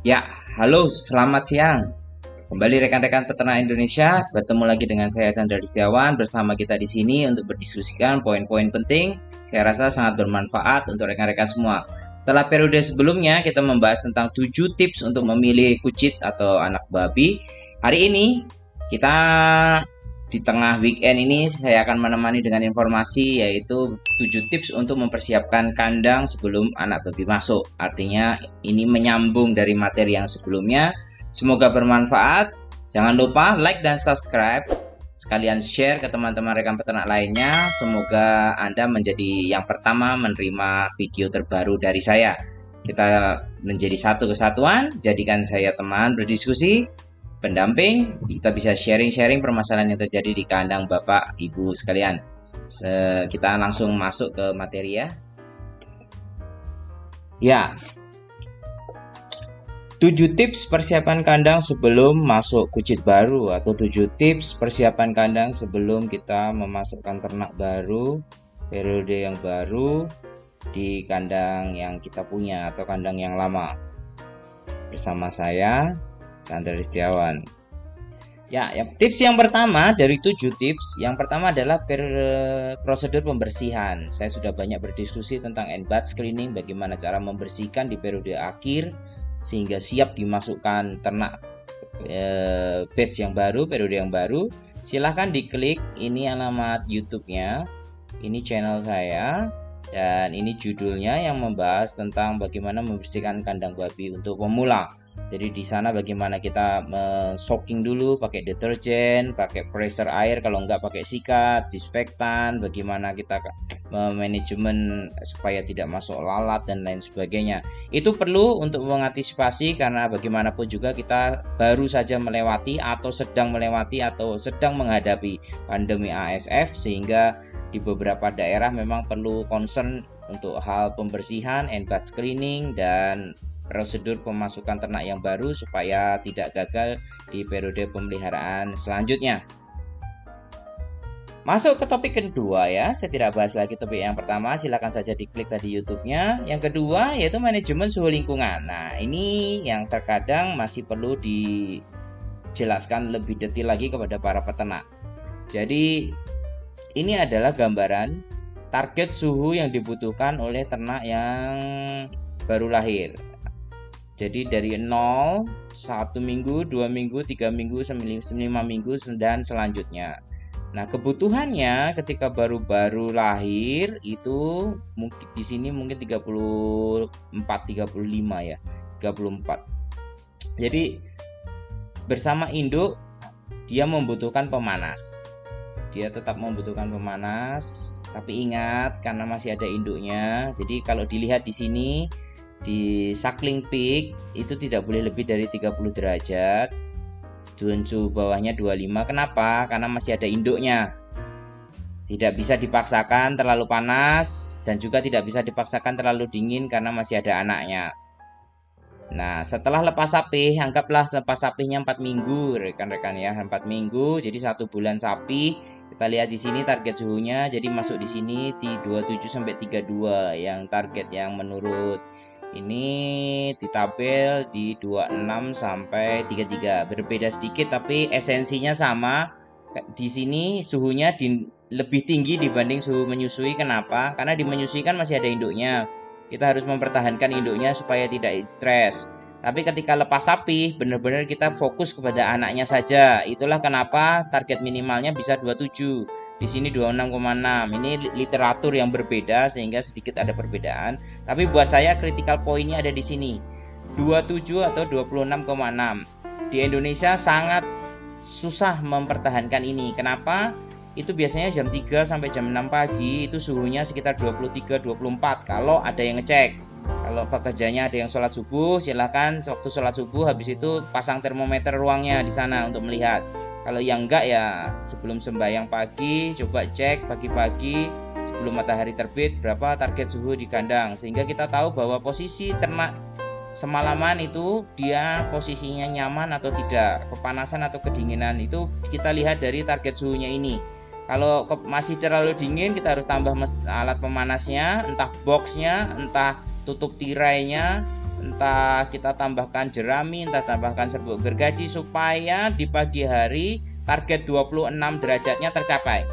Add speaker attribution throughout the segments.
Speaker 1: Ya, halo, selamat siang. Kembali rekan-rekan peternak Indonesia, bertemu lagi dengan saya Chandra Distiawan bersama kita di sini untuk berdiskusikan poin-poin penting. Saya rasa sangat bermanfaat untuk rekan-rekan semua. Setelah periode sebelumnya kita membahas tentang 7 tips untuk memilih kucit atau anak babi. Hari ini kita di tengah weekend ini saya akan menemani dengan informasi yaitu 7 tips untuk mempersiapkan kandang sebelum anak babi masuk. Artinya ini menyambung dari materi yang sebelumnya. Semoga bermanfaat. Jangan lupa like dan subscribe. Sekalian share ke teman-teman rekan peternak lainnya. Semoga Anda menjadi yang pertama menerima video terbaru dari saya. Kita menjadi satu kesatuan. Jadikan saya teman berdiskusi, pendamping. Kita bisa sharing-sharing permasalahan yang terjadi di kandang Bapak Ibu sekalian. Kita langsung masuk ke materi ya. Ya, 7 tips persiapan kandang sebelum masuk kucit baru atau 7 tips persiapan kandang sebelum kita memasukkan ternak baru, periode yang baru di kandang yang kita punya atau kandang yang lama. Bersama saya, Chandra Distiawan. Ya, tips yang pertama dari 7 tips, yang pertama adalah prosedur pembersihan. Saya sudah banyak berdiskusi tentang end-batch cleaning, bagaimana cara membersihkan di periode akhir sehingga siap dimasukkan ternak batch yang baru, periode yang baru. Silahkan diklik, ini alamat YouTube-nya, ini channel saya, dan ini judulnya yang membahas tentang bagaimana membersihkan kandang babi untuk pemula. Jadi di sana bagaimana kita soaking dulu pakai deterjen, pakai pressure air, kalau enggak pakai sikat, disinfektan, bagaimana kita manajemen supaya tidak masuk lalat dan lain sebagainya. Itu perlu untuk mengantisipasi karena bagaimanapun juga kita baru saja melewati atau sedang melewati atau sedang menghadapi pandemi ASF, sehingga di beberapa daerah memang perlu concern untuk hal pembersihan, end-batch cleaning, dan prosedur pemasukan ternak yang baru supaya tidak gagal di periode pemeliharaan selanjutnya. Masuk ke topik kedua ya, saya tidak bahas lagi topik yang pertama, silakan saja diklik tadi YouTube-nya. Yang kedua yaitu manajemen suhu lingkungan. Nah, ini yang terkadang masih perlu dijelaskan lebih detail lagi kepada para peternak. Jadi, ini adalah gambaran target suhu yang dibutuhkan oleh ternak yang baru lahir. Jadi dari 0, 1 minggu, 2 minggu, 3 minggu, 5 minggu, dan selanjutnya. Nah, kebutuhannya ketika baru-baru lahir itu mungkin di sini mungkin 34, 35 ya, 34. Jadi bersama induk dia membutuhkan pemanas. Dia tetap membutuhkan pemanas, tapi ingat karena masih ada induknya. Jadi kalau dilihat di sini di suckling peak itu tidak boleh lebih dari 30 derajat. Suhu bawahnya 25. Kenapa? Karena masih ada induknya. Tidak bisa dipaksakan terlalu panas dan juga tidak bisa dipaksakan terlalu dingin karena masih ada anaknya. Nah, setelah lepas sapih, anggaplah lepas sapihnya 4 minggu, rekan-rekan ya, 4 minggu, jadi 1 bulan sapi. Kita lihat di sini target suhunya, jadi masuk di sini di 27 sampai 32 yang target yang menurut ini di tabel di 26 sampai 33. Berbeda sedikit tapi esensinya sama. Di sini suhunya lebih tinggi dibanding suhu menyusui. Kenapa? Karena di menyusui kan masih ada induknya. Kita harus mempertahankan induknya supaya tidak stres. Tapi ketika lepas sapi, benar-benar kita fokus kepada anaknya saja. Itulah kenapa target minimalnya bisa 27. Di sini 26,6. Ini literatur yang berbeda sehingga sedikit ada perbedaan. Tapi buat saya critical pointnya ada di sini. 27 atau 26,6. Di Indonesia sangat susah mempertahankan ini. Kenapa? Itu biasanya jam 3 sampai jam 6 pagi itu suhunya sekitar 23-24 kalau ada yang ngecek. Kalau pekerjanya ada yang sholat subuh, silahkan waktu sholat subuh habis itu pasang termometer ruangnya di sana untuk melihat. Kalau yang enggak ya sebelum sembahyang pagi coba cek pagi-pagi sebelum matahari terbit berapa target suhu di kandang, sehingga kita tahu bahwa posisi ternak semalaman itu dia posisinya nyaman atau tidak, kepanasan atau kedinginan itu kita lihat dari target suhunya ini. Kalau masih terlalu dingin kita harus tambah alat pemanasnya, entah boxnya, entah tutup tirainya, entah kita tambahkan jerami, entah tambahkan serbuk gergaji, supaya di pagi hari target 26 derajatnya tercapai.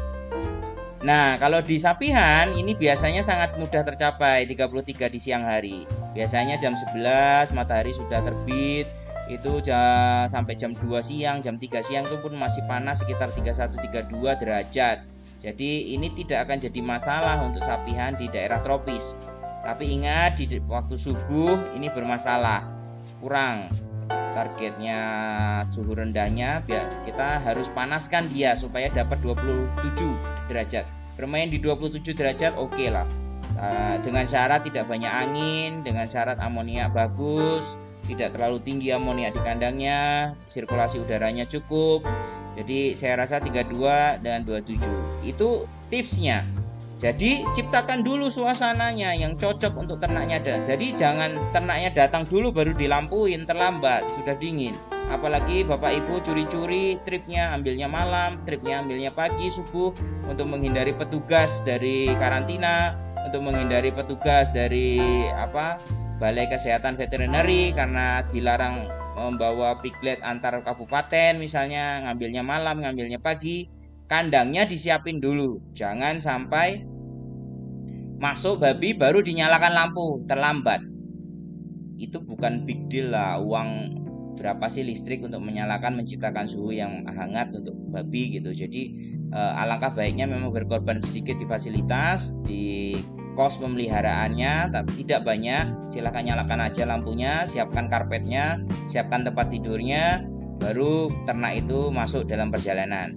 Speaker 1: Nah, kalau di sapihan ini biasanya sangat mudah tercapai 33 di siang hari. Biasanya jam 11 matahari sudah terbit, itu sampai jam 2 siang, jam 3 siang itu pun masih panas sekitar 31-32 derajat. Jadi ini tidak akan jadi masalah untuk sapihan di daerah tropis. Tapi ingat, di waktu subuh ini bermasalah, kurang targetnya suhu rendahnya, biar kita harus panaskan dia supaya dapat 27 derajat. Bermain di 27 derajat oke lah. Dengan syarat tidak banyak angin, dengan syarat amoniak bagus, tidak terlalu tinggi amoniak di kandangnya, sirkulasi udaranya cukup. Jadi saya rasa 32 dan 27 itu tipsnya. Jadi ciptakan dulu suasananya yang cocok untuk ternaknya. Jadi jangan ternaknya datang dulu baru dilampuin, terlambat, sudah dingin. Apalagi bapak ibu curi-curi tripnya, ambilnya malam, tripnya ambilnya pagi, subuh, untuk menghindari petugas dari karantina, untuk menghindari petugas dari Balai Kesehatan Veterinary, karena dilarang membawa piglet antar kabupaten misalnya, ngambilnya malam, ngambilnya pagi. Kandangnya disiapin dulu, jangan sampai masuk babi baru dinyalakan lampu, terlambat. Itu bukan big deal lah, uang berapa sih listrik untuk menciptakan suhu yang hangat untuk babi gitu. Jadi alangkah baiknya memang berkorban sedikit di fasilitas, di kos pemeliharaannya, tapi tidak banyak. Silahkan nyalakan aja lampunya, siapkan karpetnya, siapkan tempat tidurnya, baru ternak itu masuk dalam perjalanan.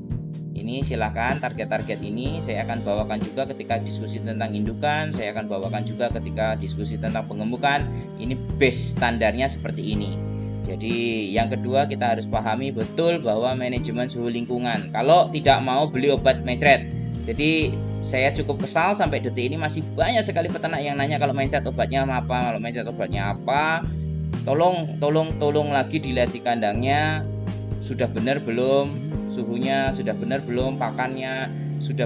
Speaker 1: Ini silahkan, target-target ini saya akan bawakan juga ketika diskusi tentang indukan, saya akan bawakan juga ketika diskusi tentang pengemukan. Ini base standarnya seperti ini. Jadi yang kedua, kita harus pahami betul bahwa manajemen suhu lingkungan. Kalau tidak mau beli obat mencret. Jadi saya cukup kesal sampai detik ini masih banyak sekali peternak yang nanya kalau mencret obatnya apa, kalau mencret obatnya apa. Tolong lagi dilihat di kandangnya, sudah benar belum suhunya, sudah benar belum pakannya, sudah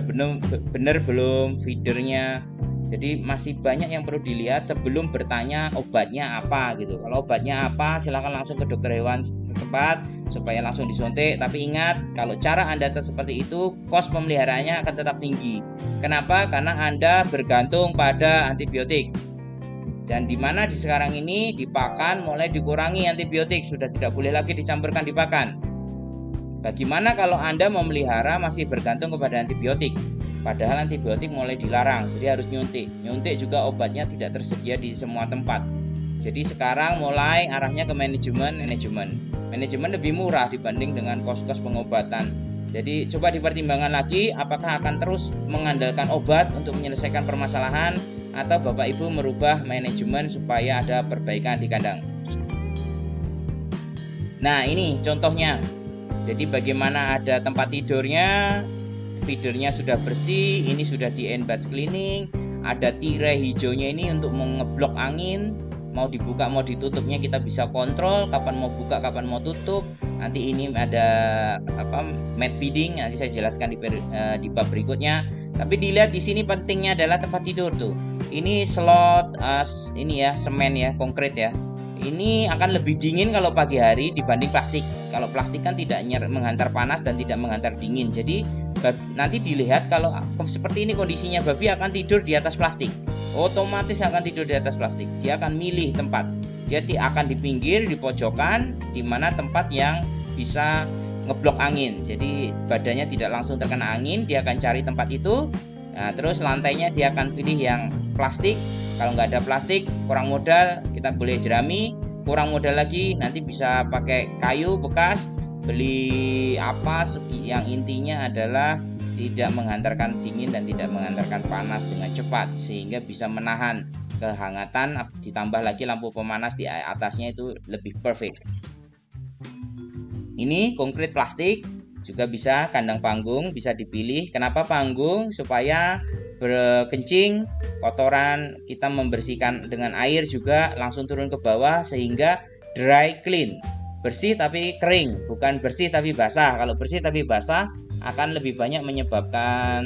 Speaker 1: benar belum feedernya. Jadi masih banyak yang perlu dilihat sebelum bertanya obatnya apa gitu. Kalau obatnya apa, silakan langsung ke dokter hewan setempat supaya langsung disuntik. Tapi ingat, kalau cara Anda seperti itu, kos pemeliharaannya akan tetap tinggi. Kenapa? Karena Anda bergantung pada antibiotik. Dan di mana di sekarang ini di pakan mulai dikurangi antibiotik, sudah tidak boleh lagi dicampurkan di pakan. Bagaimana kalau Anda memelihara masih bergantung kepada antibiotik? Padahal antibiotik mulai dilarang, jadi harus nyuntik. Nyuntik juga obatnya tidak tersedia di semua tempat. Jadi sekarang mulai arahnya ke manajemen lebih murah dibanding dengan kos-kos pengobatan. Jadi coba dipertimbangkan lagi, apakah akan terus mengandalkan obat untuk menyelesaikan permasalahan, atau Bapak Ibu merubah manajemen supaya ada perbaikan di kandang. Nah, ini contohnya. Jadi bagaimana ada tempat tidurnya, feedernya sudah bersih, ini sudah di end-batch cleaning, ada tirai hijaunya ini untuk mengeblok angin, mau dibuka mau ditutupnya kita bisa kontrol, kapan mau buka kapan mau tutup. Nanti ini ada mat feeding, nanti saya jelaskan di bab berikutnya. Tapi dilihat di sini pentingnya adalah tempat tidur tuh. Ini slot ini ya, semen ya, konkret ya. Ini akan lebih dingin kalau pagi hari dibanding plastik. Kalau plastik kan tidak menghantar panas dan tidak menghantar dingin. Jadi nanti dilihat kalau seperti ini kondisinya, babi akan tidur di atas plastik. Otomatis akan tidur di atas plastik. Dia akan milih tempat. Dia akan di pinggir, di pojokan, di mana tempat yang bisa ngeblok angin. Jadi badannya tidak langsung terkena angin, dia akan cari tempat itu. Nah, terus lantainya dia akan pilih yang plastik. Kalau nggak ada plastik, kurang modal, kita boleh jerami. Kurang modal lagi, nanti bisa pakai kayu bekas, beli apa, yang intinya adalah tidak menghantarkan dingin dan tidak menghantarkan panas dengan cepat, sehingga bisa menahan kehangatan. Ditambah lagi lampu pemanas di atasnya, itu lebih perfect. Ini konkret plastik, juga bisa kandang panggung, bisa dipilih. Kenapa panggung? Supaya berkencing, kotoran kita membersihkan dengan air juga langsung turun ke bawah, sehingga dry clean, bersih tapi kering, bukan bersih tapi basah. Kalau bersih tapi basah akan lebih banyak menyebabkan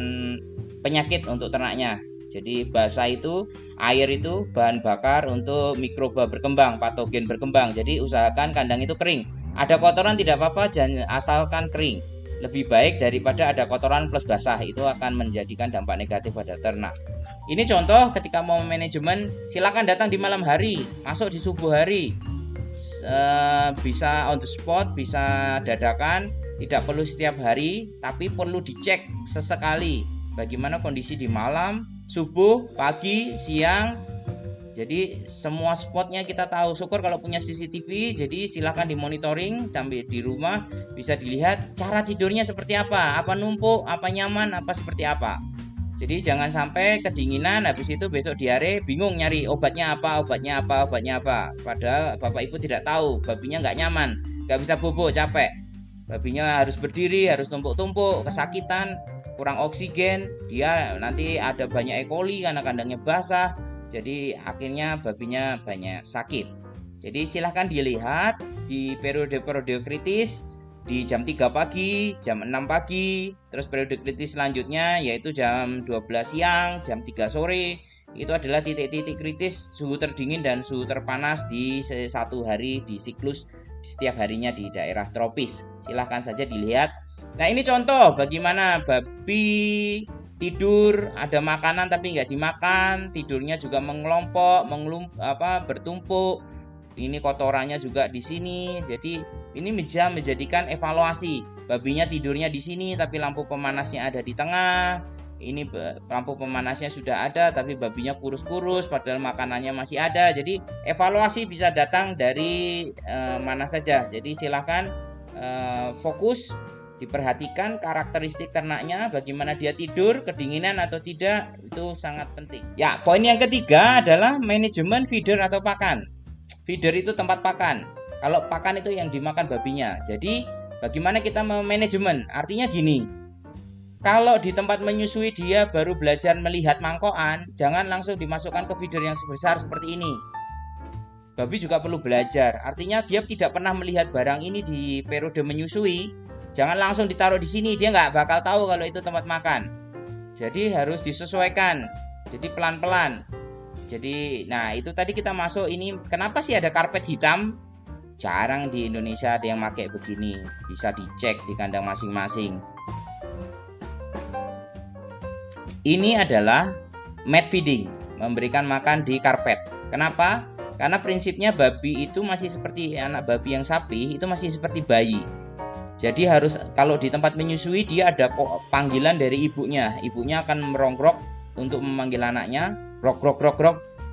Speaker 1: penyakit untuk ternaknya. Jadi basah itu, air itu bahan bakar untuk mikroba berkembang, patogen berkembang. Jadi usahakan kandang itu kering. Ada kotoran tidak apa-apa, jangan asalkan kering. Lebih baik daripada ada kotoran plus basah, itu akan menjadikan dampak negatif pada ternak. Ini contoh ketika mau manajemen, silakan datang di malam hari, masuk di subuh hari. Bisa on the spot, bisa dadakan, tidak perlu setiap hari, tapi perlu dicek sesekali bagaimana kondisi di malam, subuh, pagi, siang. Jadi semua spotnya kita tahu. Syukur kalau punya CCTV, jadi silahkan dimonitoring sampai di rumah, bisa dilihat cara tidurnya seperti apa numpuk, apa nyaman, apa seperti apa. Jadi jangan sampai kedinginan, habis itu besok diare, bingung nyari obatnya apa. Padahal bapak ibu tidak tahu, babinya nggak nyaman, nggak bisa bobok, capek. Babinya harus berdiri, harus tumpuk-tumpuk, kesakitan, kurang oksigen, dia nanti ada banyak E. coli karena kandangnya basah. Jadi akhirnya babinya banyak sakit. Jadi silahkan dilihat di periode-periode kritis, di jam 3 pagi, jam 6 pagi, terus periode kritis selanjutnya yaitu jam 12 siang, jam 3 sore. Itu adalah titik-titik kritis suhu terdingin dan suhu terpanas di satu hari di siklus setiap harinya di daerah tropis. Silahkan saja dilihat. Nah, ini contoh bagaimana babi tidur, ada makanan tapi nggak dimakan, tidurnya juga mengelompok, bertumpuk. Ini kotorannya juga di sini. Jadi ini bisa menjadikan evaluasi. Babinya tidurnya di sini tapi lampu pemanasnya ada di tengah. Ini lampu pemanasnya sudah ada tapi babinya kurus-kurus padahal makanannya masih ada. Jadi evaluasi bisa datang dari mana saja. Jadi silakan fokus, diperhatikan karakteristik ternaknya, bagaimana dia tidur, kedinginan atau tidak, itu sangat penting. Ya, poin yang ketiga adalah manajemen feeder atau pakan. Feeder itu tempat pakan. Kalau pakan itu yang dimakan babinya. Jadi bagaimana kita memanajemen? Artinya gini, kalau di tempat menyusui dia baru belajar melihat mangkokan, jangan langsung dimasukkan ke feeder yang sebesar seperti ini. Babi juga perlu belajar. Artinya dia tidak pernah melihat barang ini di periode menyusui. Jangan langsung ditaruh di sini, dia nggak bakal tahu kalau itu tempat makan. Jadi harus disesuaikan. Jadi pelan-pelan. Jadi, nah itu tadi kita masuk ini. Kenapa sih ada karpet hitam? Jarang di Indonesia ada yang pakai begini. Bisa dicek di kandang masing-masing. Ini adalah mat feeding, memberikan makan di karpet. Kenapa? Karena prinsipnya babi itu masih seperti anak babi yang sapi, itu masih seperti bayi. Jadi harus, kalau di tempat menyusui dia ada panggilan dari ibunya. Ibunya akan merongrok untuk memanggil anaknya, rok.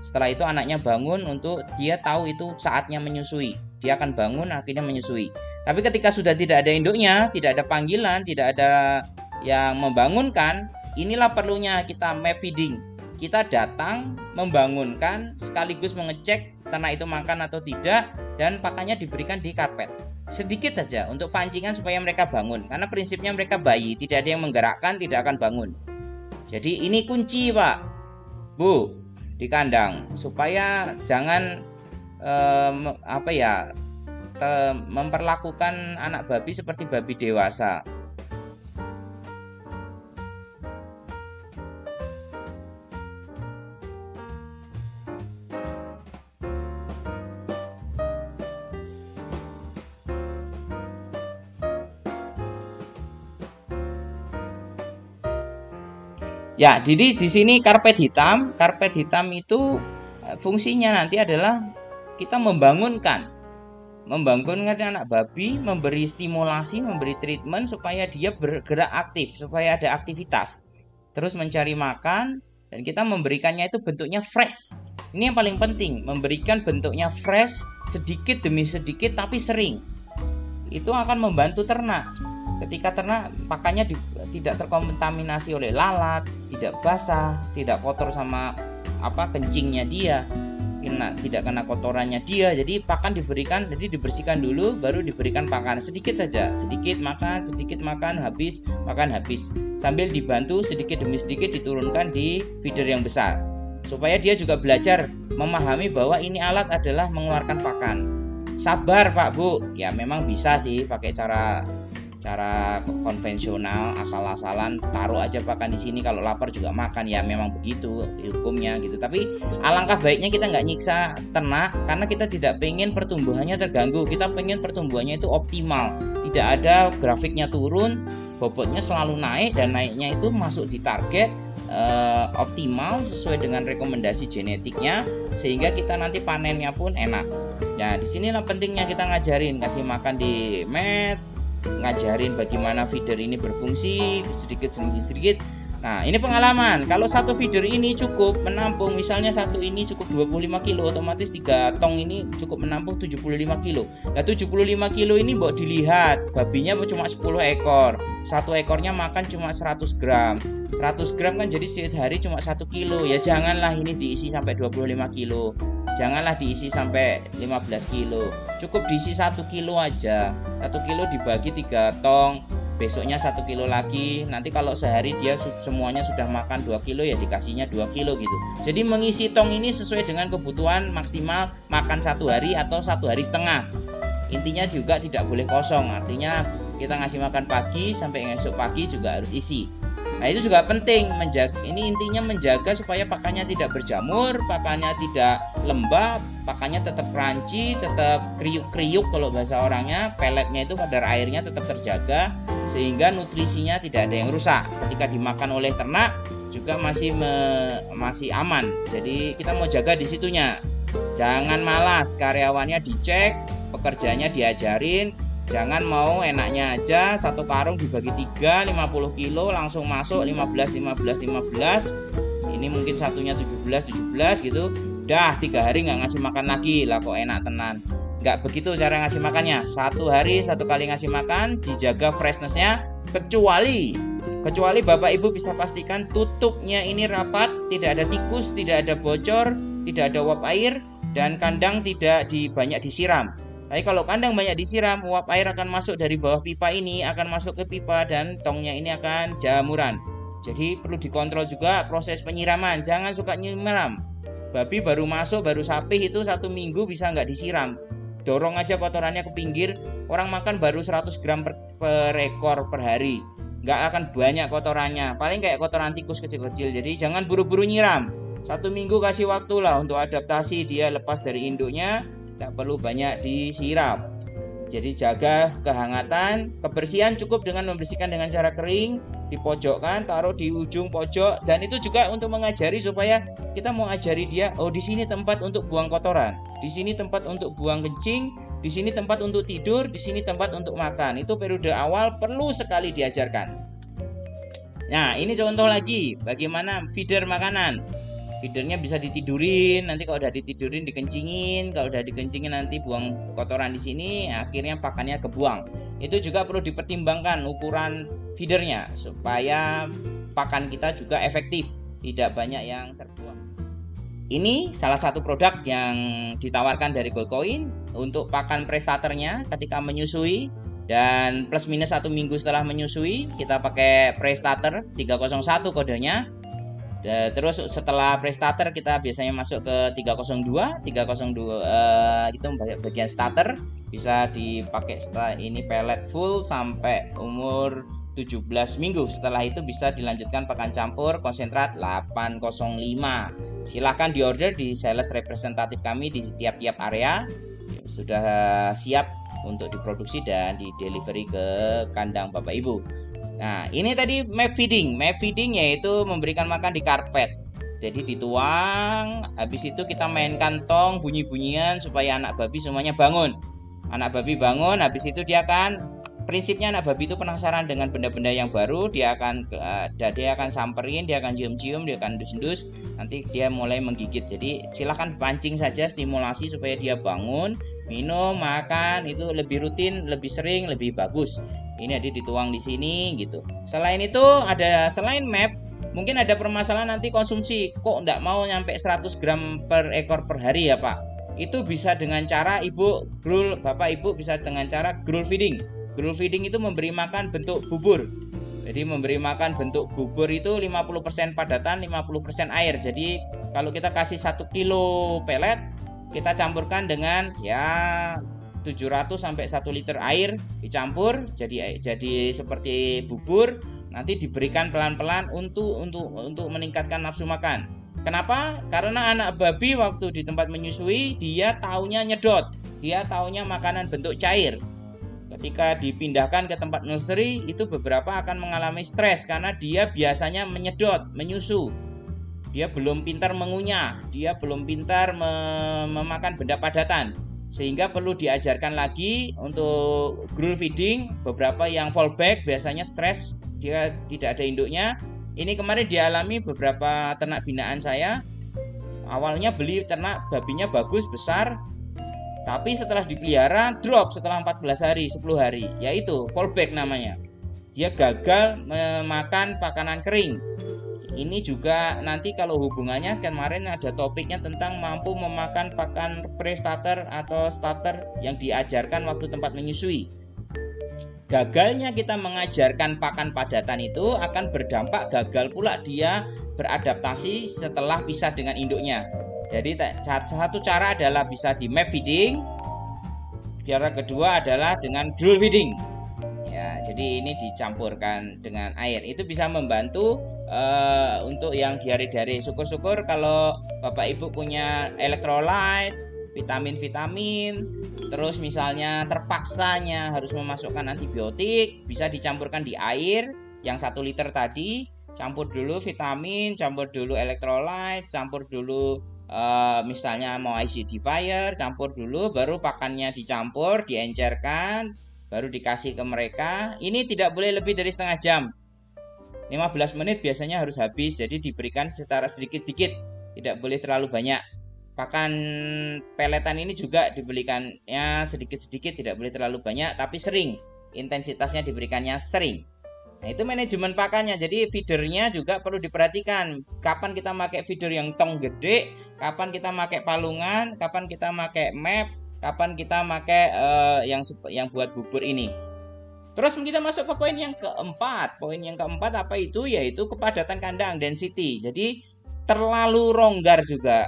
Speaker 1: Setelah itu anaknya bangun untuk dia tahu itu saatnya menyusui. Dia akan bangun akhirnya menyusui. Tapi ketika sudah tidak ada induknya, tidak ada panggilan, tidak ada yang membangunkan, inilah perlunya kita map feeding. Kita datang, membangunkan, sekaligus mengecek ternak itu makan atau tidak, dan pakannya diberikan di karpet. Sedikit saja untuk pancingan supaya mereka bangun. Karena prinsipnya mereka bayi, tidak ada yang menggerakkan, tidak akan bangun. Jadi ini kunci Pak, Bu, di kandang. Supaya jangan memperlakukan anak babi seperti babi dewasa. Ya, jadi di sini karpet hitam. Karpet hitam itu fungsinya nanti adalah kita membangunkan anak babi, memberi stimulasi, memberi treatment supaya dia bergerak aktif, supaya ada aktivitas. Terus mencari makan dan kita memberikannya itu bentuknya fresh. Ini yang paling penting, memberikan bentuknya fresh sedikit demi sedikit tapi sering. Itu akan membantu ternak. Ketika ternak pakannya tidak terkontaminasi oleh lalat, tidak basah, tidak kotor sama kencingnya dia, tidak kena kotorannya dia. Jadi pakan diberikan, jadi dibersihkan dulu, baru diberikan pakan sedikit saja, sedikit makan, habis makan habis, sambil dibantu sedikit demi sedikit diturunkan di feeder yang besar, supaya dia juga belajar memahami bahwa ini alat adalah mengeluarkan pakan. Sabar Pak Bu, ya memang bisa sih pakai cara cara konvensional asal-asalan taruh aja pakan di sini, kalau lapar juga makan, ya memang begitu hukumnya gitu. Tapi alangkah baiknya kita nggak nyiksa ternak karena kita tidak pengen pertumbuhannya terganggu, kita pengen pertumbuhannya itu optimal, tidak ada grafiknya turun, bobotnya selalu naik dan naiknya itu masuk di target optimal sesuai dengan rekomendasi genetiknya, sehingga kita nanti panennya pun enak. Nah, disinilah pentingnya kita ngajarin, kasih makan di mat, ngajarin bagaimana feeder ini berfungsi sedikit demi sedikit. Nah, ini pengalaman. Kalau satu feeder ini cukup menampung, misalnya satu ini cukup 25 kilo, otomatis 3 tong ini cukup menampung 75 kilo. Nah, 75 kilo ini mbok dilihat, babinya cuma 10 ekor. Satu ekornya makan cuma 100 gram. 100 gram kan jadi sehari cuma 1 kilo. Ya janganlah ini diisi sampai 25 kilo. Janganlah diisi sampai 15 kilo. Cukup diisi 1 kilo aja. 1 kilo dibagi 3 tong. Besoknya 1 kilo lagi. Nanti kalau sehari dia semuanya sudah makan 2 kilo, ya dikasihnya 2 kilo gitu. Jadi mengisi tong ini sesuai dengan kebutuhan maksimal makan 1 hari atau 1 hari setengah. Intinya juga tidak boleh kosong. Artinya kita ngasih makan pagi sampai esok pagi juga harus isi. Nah, itu juga penting menjaga. Ini intinya menjaga supaya pakannya tidak berjamur, pakannya tidak lembab, pakannya tetap crunchy, tetap kriuk-kriuk kalau bahasa orangnya, peletnya itu kadar airnya tetap terjaga sehingga nutrisinya tidak ada yang rusak. Ketika dimakan oleh ternak juga masih aman. Jadi kita mau jaga di situnya. Jangan malas, karyawannya dicek, pekerjanya diajarin. Jangan mau enaknya aja satu karung dibagi 3, 50 kilo langsung masuk 15. Ini mungkin satunya 17 gitu. Dah 3 hari nggak ngasih makan lagi, lah kok enak tenan. Nggak begitu cara ngasih makannya. 1 hari 1 kali ngasih makan, dijaga freshnessnya. Kecuali Bapak Ibu bisa pastikan tutupnya ini rapat, tidak ada tikus, tidak ada bocor, tidak ada uap air, dan kandang tidak banyak disiram. Tapi kalau kandang banyak disiram, uap air akan masuk dari bawah pipa ini, akan masuk ke pipa dan tongnya ini akan jamuran. Jadi perlu dikontrol juga proses penyiraman. Jangan suka nyiram. Babi baru masuk, baru sapih itu 1 minggu bisa nggak disiram. Dorong aja kotorannya ke pinggir. Orang makan baru 100 gram per ekor per hari. Nggak akan banyak kotorannya. Paling kayak kotoran tikus kecil-kecil. Jadi jangan buru-buru nyiram. 1 minggu kasih waktu lah untuk adaptasi dia lepas dari induknya. Tidak perlu banyak disiram. Jadi jaga kehangatan, kebersihan cukup dengan membersihkan dengan cara kering, dipojokkan, taruh di ujung pojok, dan itu juga untuk mengajari supaya kita mau ajari dia, oh di sini tempat untuk buang kotoran, di sini tempat untuk buang kencing, di sini tempat untuk tidur, di sini tempat untuk makan. Itu periode awal perlu sekali diajarkan. Nah, ini contoh lagi bagaimana feeder makanan. Feedernya bisa ditidurin, nanti kalau udah ditidurin dikencingin, kalau udah dikencingin nanti buang kotoran di sini, akhirnya pakannya kebuang. Itu juga perlu dipertimbangkan ukuran feedernya supaya pakan kita juga efektif, tidak banyak yang terbuang. Ini salah satu produk yang ditawarkan dari Goldcoin untuk pakan prestaternya ketika menyusui, dan plus minus 1 minggu setelah menyusui kita pakai prestater 301 kodenya. Terus setelah prestater kita biasanya masuk ke 302 itu bagian starter, bisa dipakai setelah ini pellet full sampai umur 17 minggu. Setelah itu bisa dilanjutkan pakan campur konsentrat 805. Silahkan diorder di sales representatif kami di tiap-tiap area. Sudah siap untuk diproduksi dan di delivery ke kandang Bapak Ibu. Nah, ini tadi map feeding. Map feeding yaitu memberikan makan di karpet. Jadi dituang, habis itu kita mainkan tong bunyi-bunyian supaya anak babi semuanya bangun. Anak babi bangun, habis itu dia akan, prinsipnya anak babi itu penasaran dengan benda-benda yang baru, dia akan samperin, dia akan cium-cium, dia akan dus-dus, nanti dia mulai menggigit. Jadi silahkan pancing saja, stimulasi supaya dia bangun, minum, makan, itu lebih rutin, lebih sering, lebih bagus. Ini ada dituang di sini gitu. Selain itu selain map, mungkin ada permasalahan nanti konsumsi. Kok enggak mau nyampe 100 gram per ekor per hari ya Pak? Itu bisa dengan cara Bapak Ibu bisa dengan cara gruel feeding. Gruel feeding itu memberi makan bentuk bubur. Jadi memberi makan bentuk bubur itu 50% padatan, 50% air. Jadi kalau kita kasih 1 kilo pelet, kita campurkan dengan 7 700 sampai 1 liter air dicampur jadi seperti bubur, nanti diberikan pelan-pelan untuk meningkatkan nafsu makan. Kenapa? Karena anak babi waktu di tempat menyusui dia taunya nyedot, dia taunya makanan bentuk cair. Ketika dipindahkan ke tempat nursery itu beberapa akan mengalami stres karena dia biasanya menyedot, menyusu. Dia belum pintar mengunyah, dia belum pintar memakan benda padatan. Sehingga perlu diajarkan lagi untuk gruel feeding. Beberapa yang fallback biasanya stres, dia tidak ada induknya. Ini kemarin dialami beberapa ternak binaan saya. Awalnya beli ternak babinya bagus, besar, tapi setelah dipelihara drop setelah 14 hari, 10 hari. Yaitu fallback namanya. Dia gagal memakan makanan kering. Ini juga nanti kalau hubungannya kemarin ada topiknya tentang mampu memakan pakan pre-starter atau starter yang diajarkan waktu tempat menyusui. Gagalnya kita mengajarkan pakan padatan itu akan berdampak gagal pula dia beradaptasi setelah pisah dengan induknya. Jadi satu cara adalah bisa di map feeding, cara kedua adalah dengan gruel feeding. Ya, jadi ini dicampurkan dengan air. Itu bisa membantu untuk yang diare-diare. Syukur-syukur kalau Bapak Ibu punya elektrolit, vitamin-vitamin, terus misalnya terpaksanya harus memasukkan antibiotik, bisa dicampurkan di air yang 1 liter tadi. Campur dulu vitamin, campur dulu elektrolit, campur dulu misalnya mau acidifier, campur dulu, baru pakannya dicampur, diencerkan, baru dikasih ke mereka. Ini tidak boleh lebih dari setengah jam. 15 menit biasanya harus habis, jadi diberikan secara sedikit-sedikit, tidak boleh terlalu banyak. Pakan peletan ini juga dibelikannya sedikit-sedikit, tidak boleh terlalu banyak, tapi sering, intensitasnya diberikannya sering. Nah, itu manajemen pakannya. Jadi feedernya juga perlu diperhatikan. Kapan kita pakai feeder yang tong gede, kapan kita pakai palungan, kapan kita pakai map, kapan kita pakai yang buat bubur ini. Terus kita masuk ke poin yang keempat. Poin yang keempat apa itu? Yaitu kepadatan kandang, density. Jadi terlalu longgar juga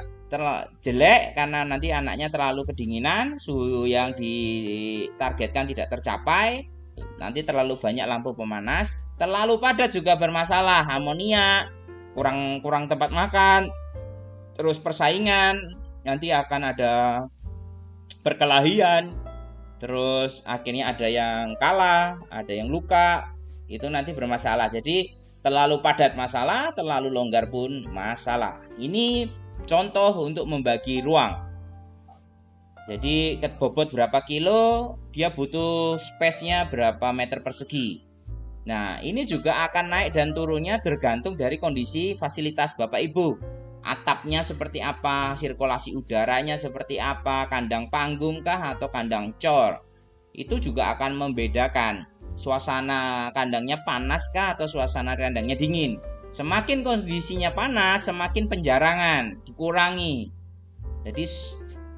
Speaker 1: jelek karena nanti anaknya terlalu kedinginan, suhu yang ditargetkan tidak tercapai. Nanti terlalu banyak lampu pemanas, terlalu padat juga bermasalah, amonia, kurang tempat makan, terus persaingan, nanti akan ada perkelahian, terus akhirnya ada yang kalah, ada yang luka, itu nanti bermasalah. Jadi terlalu padat masalah, terlalu longgar pun masalah. Ini contoh untuk membagi ruang. Jadi bobot berapa kilo, dia butuh space-nya berapa meter persegi. Nah, ini juga akan naik dan turunnya tergantung dari kondisi fasilitas Bapak Ibu. Atapnya seperti apa, sirkulasi udaranya seperti apa, kandang panggung kah atau kandang cor. Itu juga akan membedakan suasana kandangnya panas kah atau suasana kandangnya dingin. Semakin kondisinya panas, semakin penjarangan dikurangi. Jadi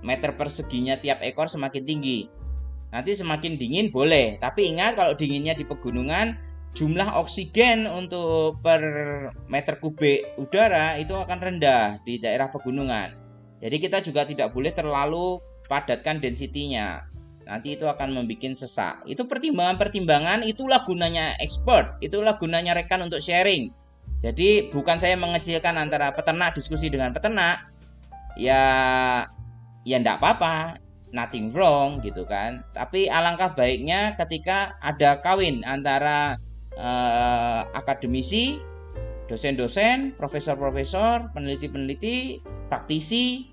Speaker 1: meter perseginya tiap ekor semakin tinggi. Nanti semakin dingin boleh, tapi ingat kalau dinginnya di pegunungan, jumlah oksigen untuk per meter kubik udara itu akan rendah di daerah pegunungan. Jadi kita juga tidak boleh terlalu padatkan density-nya. Nanti itu akan membuat sesak. Itu pertimbangan-pertimbangan, itulah gunanya expert, itulah gunanya rekan untuk sharing. Jadi bukan saya mengecilkan antara peternak, diskusi dengan peternak. Ya enggak apa-apa, nothing wrong gitu kan. Tapi alangkah baiknya ketika ada kawin antara akademisi, dosen-dosen, profesor-profesor, peneliti-peneliti, praktisi,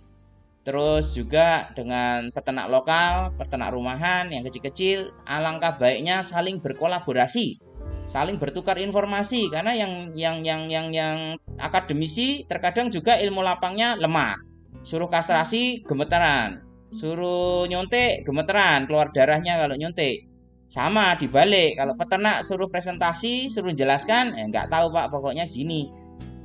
Speaker 1: terus juga dengan peternak lokal, peternak rumahan yang kecil-kecil. Alangkah baiknya saling berkolaborasi, saling bertukar informasi, karena yang akademisi terkadang juga ilmu lapangnya lemah. Suruh kastrasi gemeteran, suruh nyontek gemeteran, keluar darahnya kalau nyontek. Sama dibalik, kalau peternak suruh presentasi, suruh jelaskan, nggak tahu Pak, pokoknya gini.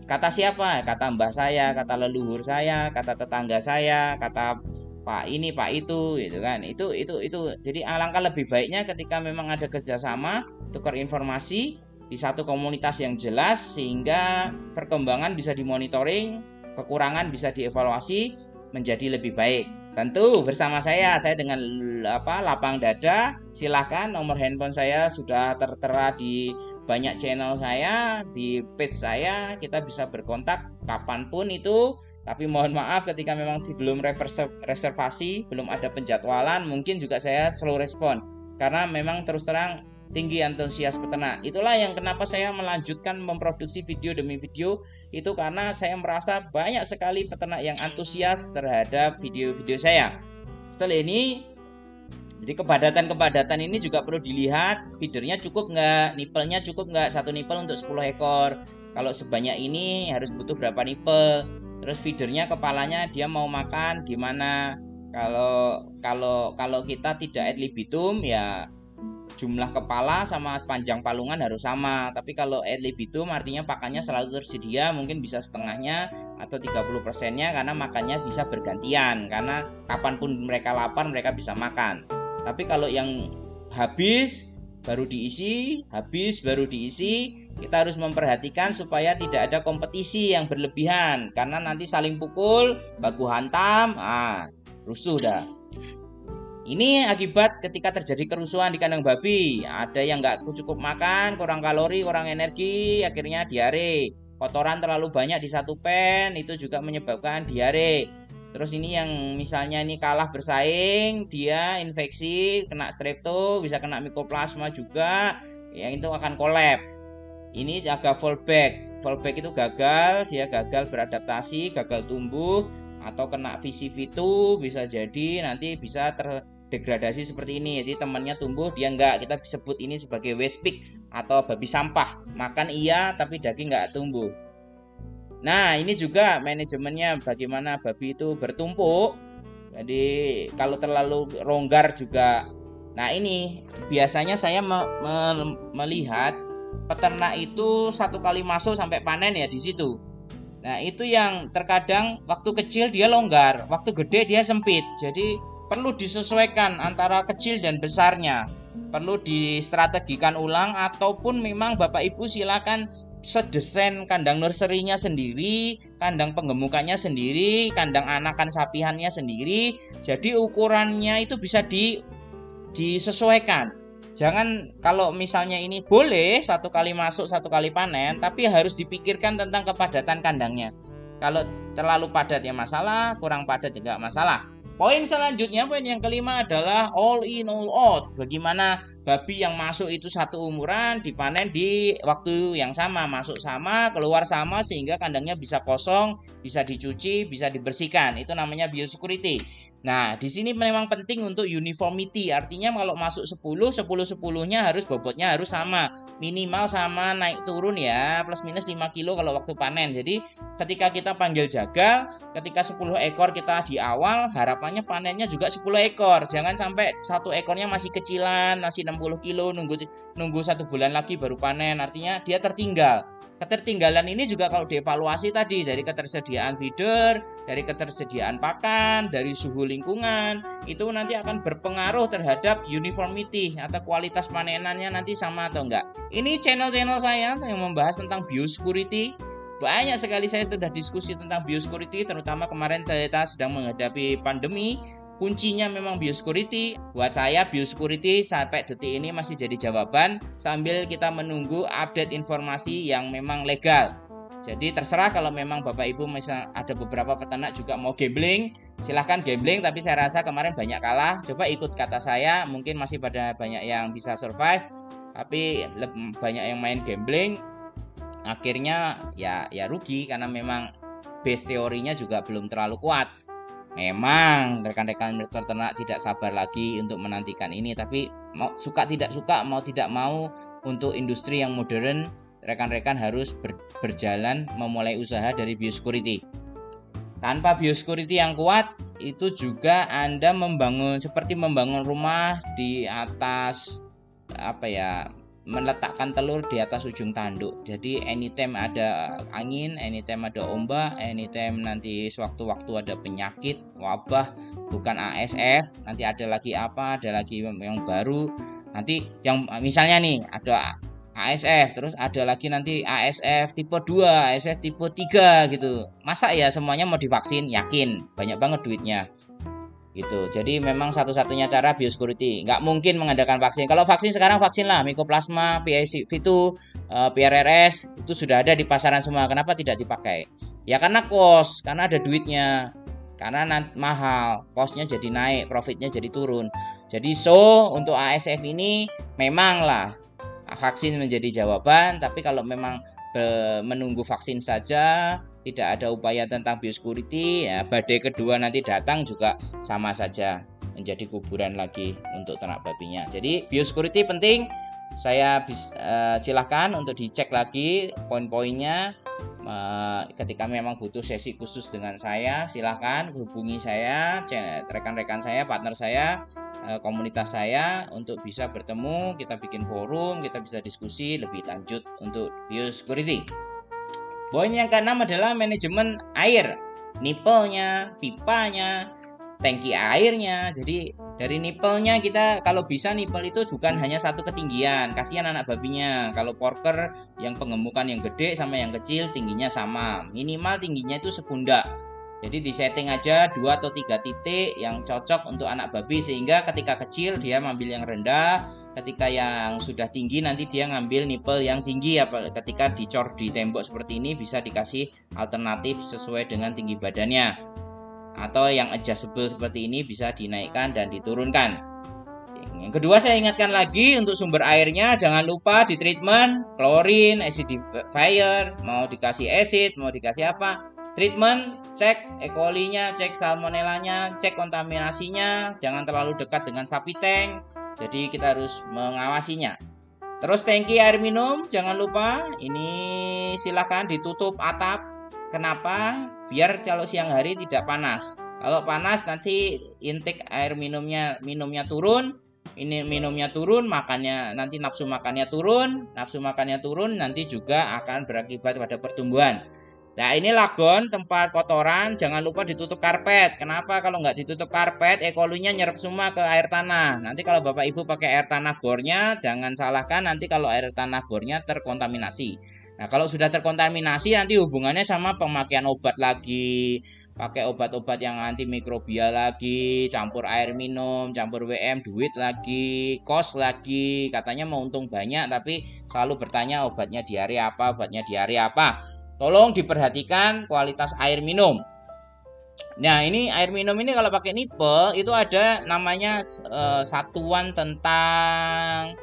Speaker 1: Kata siapa? Kata mbah saya, kata leluhur saya, kata tetangga saya, kata Pak ini, Pak itu, gitu kan. Itu. Jadi alangkah lebih baiknya ketika memang ada kerjasama, tukar informasi di satu komunitas yang jelas, sehingga perkembangan bisa dimonitoring, kekurangan bisa dievaluasi menjadi lebih baik. Tentu bersama saya dengan lapang dada. Silahkan, nomor handphone saya sudah tertera di banyak channel saya, di page saya. Kita bisa berkontak kapanpun itu. Tapi mohon maaf ketika memang belum reservasi, belum ada penjadwalan, mungkin juga saya slow respon. Karena memang terus terang tinggi antusias peternak. Itulah yang kenapa saya melanjutkan memproduksi video demi video, itu karena saya merasa banyak sekali peternak yang antusias terhadap video-video saya. Setelah ini, jadi kepadatan ini juga perlu dilihat, feedernya cukup nggak, nipelnya cukup nggak, satu nipel untuk 10 ekor. Kalau sebanyak ini harus butuh berapa nipel, terus feedernya, kepalanya dia mau makan gimana. Kalau kita tidak ad libitum, ya jumlah kepala sama panjang palungan harus sama. Tapi kalau ad libitum artinya pakannya selalu tersedia, mungkin bisa setengahnya atau 30%-nya, karena makannya bisa bergantian, karena kapanpun mereka lapar mereka bisa makan. Tapi kalau yang habis baru diisi, kita harus memperhatikan supaya tidak ada kompetisi yang berlebihan, karena nanti saling pukul, baku hantam, rusuh dah. Ini akibat ketika terjadi kerusuhan di kandang babi. Ada yang nggak cukup makan, kurang kalori, kurang energi, akhirnya diare. Kotoran terlalu banyak di satu pen, itu juga menyebabkan diare. Terus ini yang misalnya ini kalah bersaing, dia infeksi, kena strepto, bisa kena mycoplasma juga, yang itu akan kolap. Ini jaga fallback. Fallback itu gagal, dia gagal beradaptasi, gagal tumbuh, atau kena VC-V2, bisa jadi nanti bisa terdegradasi seperti ini. Jadi temannya tumbuh, dia enggak. Kita sebut ini sebagai waste pig atau babi sampah. Makan iya, tapi daging enggak tumbuh. Nah, ini juga manajemennya, bagaimana babi itu bertumpuk. Jadi kalau terlalu longgar juga. Nah, ini biasanya saya melihat peternak itu satu kali masuk sampai panen ya di situ. Nah, itu yang terkadang waktu kecil dia longgar, waktu gede dia sempit. Jadi perlu disesuaikan antara kecil dan besarnya. Perlu distrategikan ulang, ataupun memang Bapak Ibu silakan sedesain kandang nursery-nya sendiri, kandang penggemukannya sendiri, kandang anakan sapihannya sendiri. Jadi ukurannya itu bisa disesuaikan. Jangan kalau misalnya ini boleh satu kali masuk satu kali panen, tapi harus dipikirkan tentang kepadatan kandangnya. Kalau terlalu padat ya masalah, kurang padat juga masalah. Poin selanjutnya, poin yang kelima adalah all in all out. Bagaimana babi yang masuk itu satu umuran dipanen di waktu yang sama, masuk sama, keluar sama, sehingga kandangnya bisa kosong, bisa dicuci, bisa dibersihkan. Itu namanya biosecurity. Nah, di sini memang penting untuk uniformity. Artinya kalau masuk 10-10-10-nya harus bobotnya harus sama. Minimal sama, naik turun ya, plus minus 5 kilo kalau waktu panen. Jadi ketika kita panggil jagal, ketika 10 ekor kita di awal, harapannya panennya juga 10 ekor. Jangan sampai satu ekornya masih kecilan, masih 60 kilo, nunggu 1 bulan lagi baru panen. Artinya dia tertinggal. Ketertinggalan ini juga kalau dievaluasi tadi, dari ketersediaan feeder, dari ketersediaan pakan, dari suhu lingkungan, itu nanti akan berpengaruh terhadap uniformity atau kualitas panenannya nanti sama atau enggak. Ini channel-channel saya yang membahas tentang biosecurity. Banyak sekali saya sudah diskusi tentang biosecurity, terutama kemarin kita sedang menghadapi pandemi. Kuncinya memang biosecurity. Buat saya biosecurity sampai detik ini masih jadi jawaban, sambil kita menunggu update informasi yang memang legal. Jadi terserah, kalau memang Bapak Ibu misal ada beberapa peternak juga mau gambling, silahkan gambling, tapi saya rasa kemarin banyak kalah. Coba ikut kata saya, mungkin masih pada banyak yang bisa survive, tapi banyak yang main gambling, akhirnya ya rugi, karena memang base teorinya juga belum terlalu kuat. Memang rekan-rekan peternak tidak sabar lagi untuk menantikan ini, tapi mau suka tidak suka, mau tidak mau, untuk industri yang modern, rekan-rekan harus berjalan memulai usaha dari biosecurity. Tanpa biosecurity yang kuat, itu juga Anda seperti membangun rumah di atas meletakkan telur di atas ujung tanduk. Jadi anytime ada angin, anytime ada ombak, anytime nanti sewaktu-waktu ada penyakit, wabah, bukan ASF, nanti ada lagi yang baru. Nanti yang misalnya nih ada ASF, terus ada lagi nanti ASF tipe 2, ASF tipe 3 gitu. Masa ya semuanya mau divaksin? Yakin, banyak banget duitnya. gitu. Jadi memang satu-satunya cara biosecurity. Nggak mungkin mengadakan vaksin. Kalau vaksin sekarang vaksin lah, Mycoplasma, PIV2, PRRS itu sudah ada di pasaran semua. Kenapa tidak dipakai? Ya karena karena ada duitnya. Karena mahal, costnya jadi naik, profitnya jadi turun. Jadi untuk ASF ini memanglah vaksin menjadi jawaban, tapi kalau memang menunggu vaksin saja, tidak ada upaya tentang biosecurity, ya badai kedua nanti datang juga sama saja menjadi kuburan lagi untuk ternak babinya. Jadi biosecurity penting. Saya silahkan untuk dicek lagi poin-poinnya. Ketika memang butuh sesi khusus dengan saya, silahkan hubungi saya, rekan-rekan saya, partner saya, komunitas saya untuk bisa bertemu, kita bikin forum, kita bisa diskusi lebih lanjut untuk biosecurity. Poin yang keenam adalah manajemen air, nipelnya, pipanya, tangki airnya. Jadi dari nipelnya kita kalau bisa nipel itu bukan hanya satu ketinggian, kasihan anak babinya. Kalau porker yang penggemukan yang gede sama yang kecil tingginya sama, minimal tingginya itu sepundak. Jadi disetting aja 2 atau 3 titik yang cocok untuk anak babi, sehingga ketika kecil dia ngambil yang rendah, ketika yang sudah tinggi nanti dia ngambil nipel yang tinggi. Ketika dicor di tembok seperti ini bisa dikasih alternatif sesuai dengan tinggi badannya, atau yang adjustable seperti ini bisa dinaikkan dan diturunkan. Yang kedua, saya ingatkan lagi untuk sumber airnya, jangan lupa di treatment klorin, acidifier, mau dikasih acid, mau dikasih apa, treatment, cek E. coli-nya, cek salmonellanya, cek kontaminasinya, jangan terlalu dekat dengan sapi tank, jadi kita harus mengawasinya. Terus tangki air minum, jangan lupa ini silakan ditutup atap. Kenapa? Biar kalau siang hari tidak panas. Kalau panas nanti intake air minumnya turun. Ini minumnya turun, makannya nanti nafsu makannya turun. Nafsu makannya turun nanti juga akan berakibat pada pertumbuhan. Nah, ini lagon tempat kotoran, jangan lupa ditutup karpet. Kenapa? Kalau nggak ditutup karpet, E. coli-nya nyerap semua ke air tanah. Nanti kalau Bapak Ibu pakai air tanah bornya, jangan salahkan nanti kalau air tanah bornya terkontaminasi. Nah, kalau sudah terkontaminasi nanti hubungannya sama pemakaian obat lagi, pakai obat-obat yang antimikrobial lagi, campur air minum, campur WM, duit lagi, kos lagi. Katanya mau untung banyak tapi selalu bertanya obatnya diare apa. Tolong diperhatikan kualitas air minum. Nah, ini air minum ini kalau pakai nipel itu ada namanya satuan tentang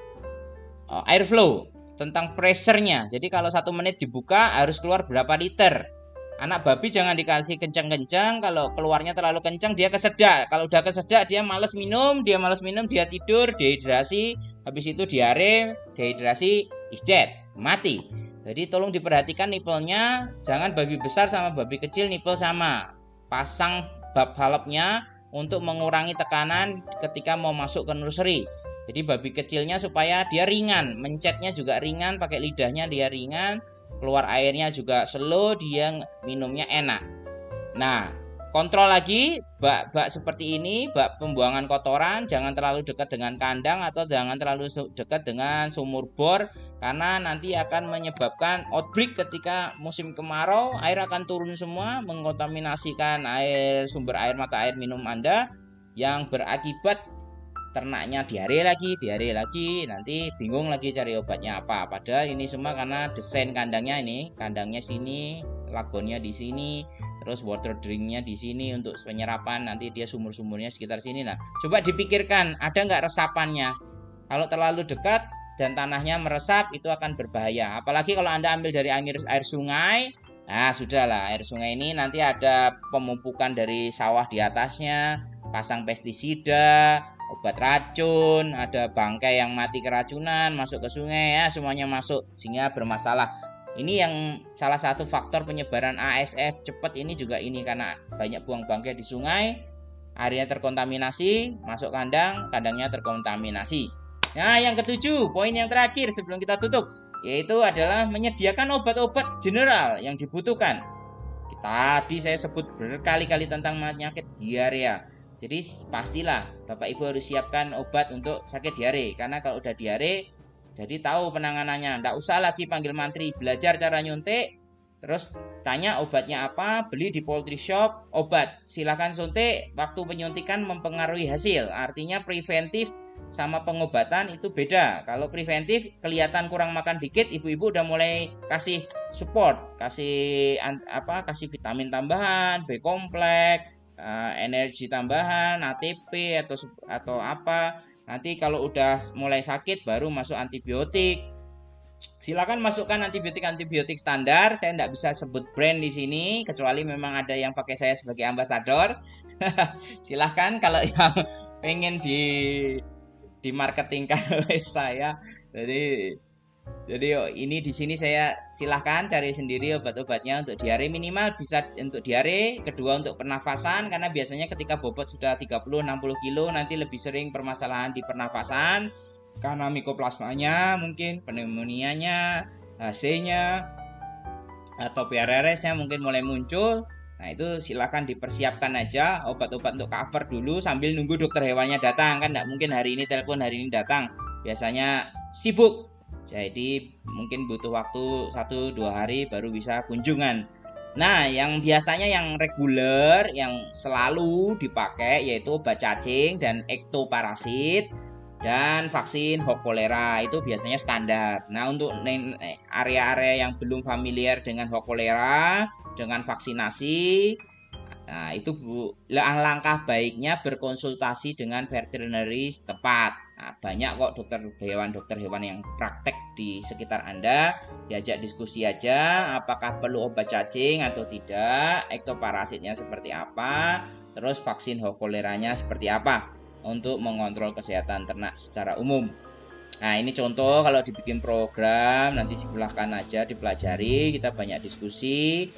Speaker 1: airflow, tentang pressure-nya. Jadi kalau 1 menit dibuka harus keluar berapa liter. Anak babi jangan dikasih kencang-kencang, kalau keluarnya terlalu kencang dia kesedak. Kalau udah kesedak dia malas minum, dia tidur, dehidrasi, habis itu diare, dehidrasi, is dead, mati. Jadi tolong diperhatikan nipelnya, jangan babi besar sama babi kecil nipel sama. Pasang valve-nya untuk mengurangi tekanan ketika mau masuk ke nursery. Jadi babi kecilnya supaya dia ringan, mencetnya juga ringan, pakai lidahnya dia ringan, keluar airnya juga slow, dia minumnya enak. Nah, kontrol lagi bak seperti ini, bak pembuangan kotoran, jangan terlalu dekat dengan kandang atau jangan terlalu dekat dengan sumur bor, karena nanti akan menyebabkan outbreak ketika musim kemarau, air akan turun semua, mengkontaminasikan sumber air mata air minum Anda, yang berakibat ternaknya diare lagi, nanti bingung lagi cari obatnya apa. Padahal ini semua karena desain kandangnya sini, lagonnya di sini, terus water drinknya di sini untuk penyerapan, nanti dia sumur-sumurnya sekitar sini. Nah, coba dipikirkan ada nggak resapannya. Kalau terlalu dekat dan tanahnya meresap itu akan berbahaya. Apalagi kalau Anda ambil dari air sungai, nah sudahlah, air sungai ini nanti ada pemupukan dari sawah di atasnya, pasang pestisida, obat racun, ada bangkai yang mati keracunan masuk ke sungai, ya semuanya masuk sehingga bermasalah. Ini yang salah satu faktor penyebaran ASF cepat ini juga ini, karena banyak buang bangkai di sungai, airnya terkontaminasi, masuk kandang, kandangnya terkontaminasi. Nah, yang ketujuh, poin yang terakhir sebelum kita tutup, yaitu adalah menyediakan obat-obat general yang dibutuhkan. Tadi saya sebut berkali-kali tentang penyakit diarea. Jadi pastilah Bapak Ibu harus siapkan obat untuk sakit diare, karena kalau udah diare jadi tahu penanganannya. Nggak usah lagi panggil mantri, belajar cara nyuntik, Terus tanya obatnya apa, beli di poultry shop, obat. Silakan suntik, waktu penyuntikan mempengaruhi hasil. Artinya preventif sama pengobatan itu beda. Kalau preventif kelihatan kurang makan dikit, ibu-ibu udah mulai kasih support, kasih vitamin tambahan, B kompleks, energi tambahan, ATP atau apa. Nanti kalau udah mulai sakit baru masuk antibiotik. Silakan masukkan antibiotik standar. Saya tidak bisa sebut brand di sini kecuali memang ada yang pakai saya sebagai ambasador. Silahkan kalau yang pengen dimarketingkan oleh saya. Jadi ini di sini saya silahkan cari sendiri obat-obatnya untuk diare, minimal bisa untuk diare, kedua untuk pernafasan karena biasanya ketika bobot sudah 30-60 kilo nanti lebih sering permasalahan di pernafasan karena mikoplasmanya, mungkin pneumonia-nya, HC-nya atau PRRS-nya mungkin mulai muncul. Nah, itu silakan dipersiapkan aja obat-obat untuk cover dulu sambil nunggu dokter hewannya datang. Kan nggak mungkin hari ini telepon, hari ini datang. Biasanya sibuk. Jadi mungkin butuh waktu 1-2 hari baru bisa kunjungan. Nah, yang biasanya yang reguler, yang selalu dipakai yaitu obat cacing dan ektoparasit dan vaksin hok kolera itu biasanya standar. Nah, untuk area-area yang belum familiar dengan hok kolera, dengan vaksinasi, nah itu langkah baiknya berkonsultasi dengan veterinary setempat. Nah, banyak kok dokter hewan yang praktek di sekitar Anda. Diajak diskusi aja, apakah perlu obat cacing atau tidak, ektoparasitnya seperti apa, terus vaksin hok koleranya seperti apa untuk mengontrol kesehatan ternak secara umum. Nah, ini contoh kalau dibikin program, nanti silahkan aja dipelajari, kita banyak diskusi.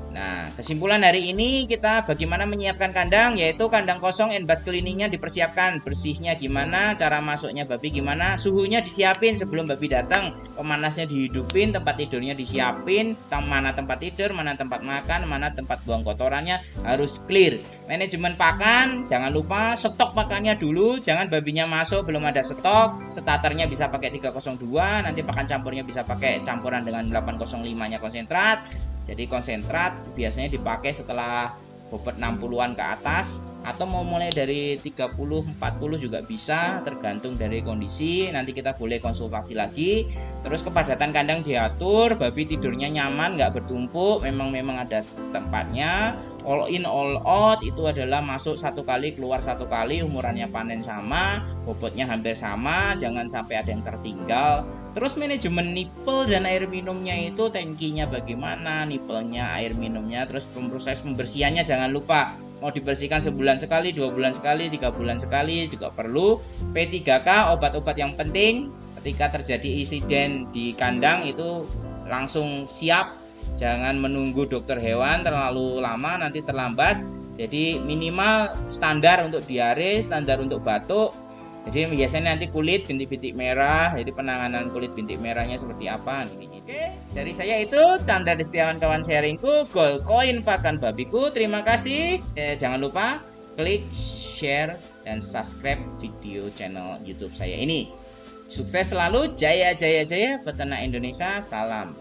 Speaker 1: Nah, kesimpulan hari ini kita bagaimana menyiapkan kandang, yaitu kandang kosong enbas cleaningnya dipersiapkan, bersihnya gimana, cara masuknya babi gimana, suhunya disiapin sebelum babi datang, pemanasnya dihidupin, tempat tidurnya disiapin, mana tempat tidur, mana tempat makan, mana tempat buang kotorannya harus clear. Manajemen pakan, jangan lupa stok pakannya dulu, jangan babinya masuk belum ada stok, starternya bisa pakai 302, nanti pakan campurnya bisa pakai campuran dengan 805-nya konsentrat. Jadi konsentrat biasanya dipakai setelah bobot 60-an ke atas atau mau mulai dari 30-40 juga bisa, tergantung dari kondisi. Nanti kita boleh konsultasi lagi. Terus kepadatan kandang diatur, babi tidurnya nyaman, nggak bertumpuk, memang ada tempatnya. All in all out itu adalah masuk 1 kali, keluar 1 kali, umurannya panen sama, bobotnya hampir sama, jangan sampai ada yang tertinggal. Terus manajemen nipple dan air minumnya itu, tangkinya bagaimana, nipplenya, air minumnya, terus proses pembersihannya jangan lupa. Mau dibersihkan sebulan sekali, 2 bulan sekali, 3 bulan sekali juga perlu. P3K, obat-obat yang penting ketika terjadi insiden di kandang itu langsung siap. Jangan menunggu dokter hewan terlalu lama, nanti terlambat. Jadi minimal standar untuk diare, standar untuk batuk. Jadi biasanya nanti kulit bintik-bintik merah. Jadi penanganan kulit bintik merahnya seperti apa? Oke, dari saya itu Chandra Destiawan, kawan sharingku, Gold Coin pakan babiku. Terima kasih. Jangan lupa klik, share, dan subscribe video channel YouTube saya ini. Sukses selalu, jaya jaya jaya peternak Indonesia. Salam.